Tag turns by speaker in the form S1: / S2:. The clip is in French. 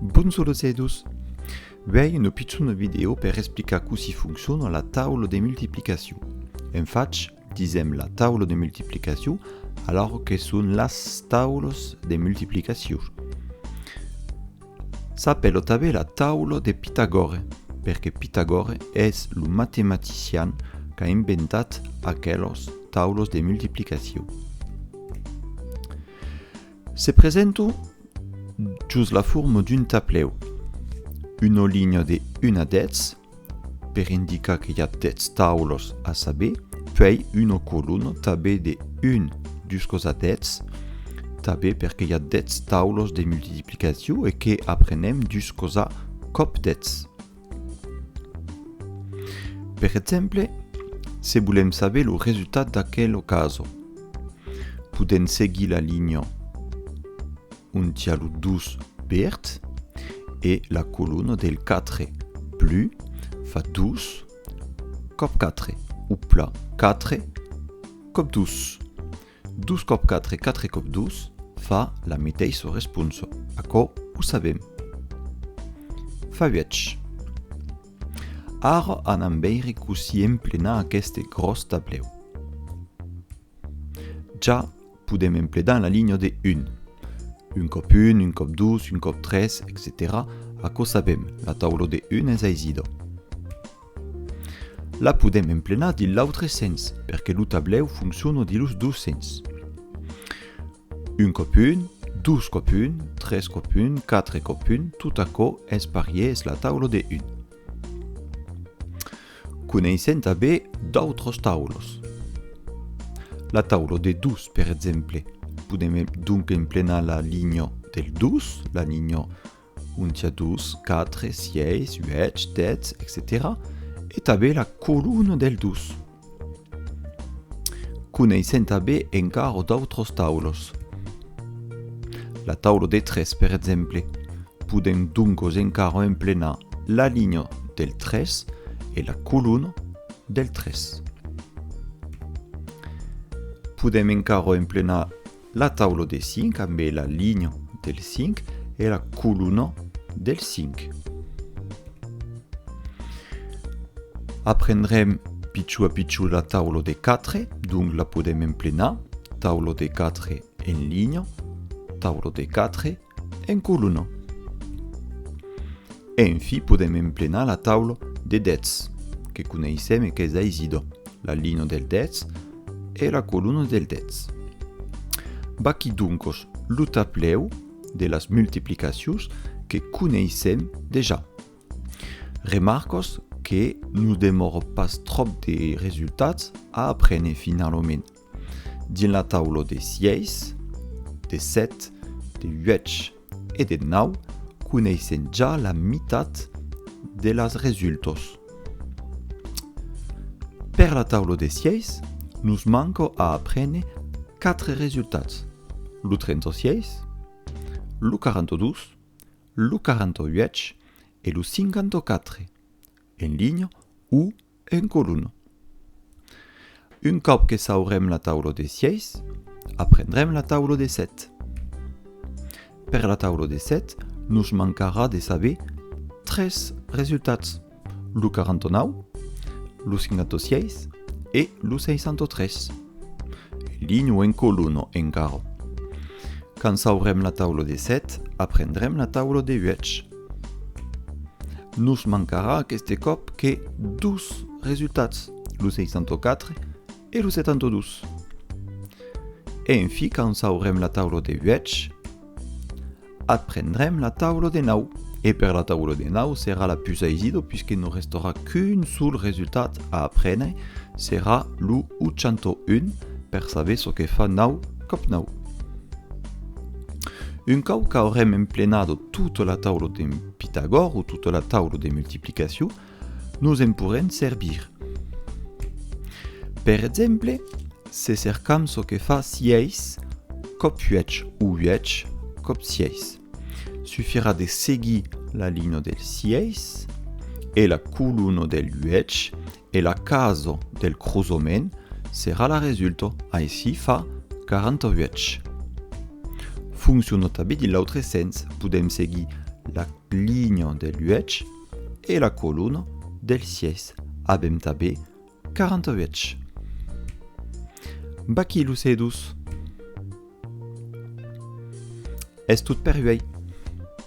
S1: Buongiorno a tous! Vei una piccola video per spiegare come funziona la tavola di moltiplicazione. Infatti, diciamo la tavola di moltiplicazione alors que sono las taulas de multiplicazione. S'appelle també la tavola de Pitagore, perché Pitagore è il matematicien che ha inventato aquelles taules de multiplicazione. Se presento giusto la forma d'un tableau. Una linea di 1 a 10 per indicare che hi ha 10 taules a saber, poi una colonna també di 1 jusqu'à 10, també perché hi ha 10 taules de multiplicazione e che apprenem jusqu'à cop 10. Per esempio, se volem saber il risultat d'aquel caso, podem seguir la linea un tialo 12 vert e la colonna del 4 blu fa 12 cop 4 ou plat 4 cop 12. 12 cop 4 e 4 cop 12 fa la mateixa responsa. Acò ho sabem. Fa 10. Ara anem veure così emplenar aquest gros tableu. Ja podem emplenar la línia de 1. 1 cop 1, 1 cop 2, 1 cop 3, etc. Acò sabem, la taula de 1 és aisida. La podem emplenar de l'altre sens, perquè el tableu funciona de los dos sens. 1 cop 1, 2 cop 1, 3 cop 1, 4 cop 1, tot acò és pareil és la taula de 1. Coneixem també d'altres taules. La taula de 2, per exemple. Podem donc emplenar la linea del 2, la linea 1 a 2, 4, 6, 8, 10, etc. E també la colonna del 2. Coneixem també encara d'altres taules. La taula de 3, per exemple. Podem donc encara emplenar la linea del 3 e la colonna del 3. Podem encara emplenar la taula de 5 amb la linea del 5 e la colonna del 5. Apprendrem pitjor a pitjor la taula de 4, donc la podem emplenar. Taula de 4 en linea, taula de 4 en colonna. E infine podem emplenar la taula de 10, que coneixem e que és aisida, la linea del 10 e la colonna del 10. Baqui donc el tableu de les multiplicacions que coneixem déjà. Remarcos que no demora pas trop de resultats a aprendre finalment. Dins la taula de 6, de 7, de 8 e de 9 coneixem ja la meitat de les resultats. Per la taula de 6, nos manca a aprendre 4 resultats. Le 36, le 42, le 48 et le 54, en ligne ou en colonna. Un cop que saurem la taula de 6, aprendrem la taula de 7. Per la taula de 7, nos mancarà de saber 3 resultats, le 49, le 56 et le 603, en ligne ou en colonna encara. Quand saurem la taula de 7, aprendrem la taula de 8. Nos mancarà aquest cop que 2 resultats, le 604 et le 72. Et enfin, quand saurem la taula de 8, aprendrem la taula de 9. Et per la taula de 9 sera la plus aisida puisqu'il ne restera qu'un seul résultat à apprendre, sera le 801 per saber ce que fa 9 cop 9. Un cop que aurem emplenado toute la taula de Pitagore ou toute la taula de multiplicació, nos en pourrem servir. Per exemple, se cercam ce que fa 6 cop 8 ou 8 cop 6. Suffira de seguir la linea del 6 e la colonna del 8 e la casa del crosament sera la resulta. Així fa 48. Funciona també de l'altre sens. Podem seguir la ligne dell'UH e la colonna del 6 abem també 48. Baki lucedus. Est tout per uei.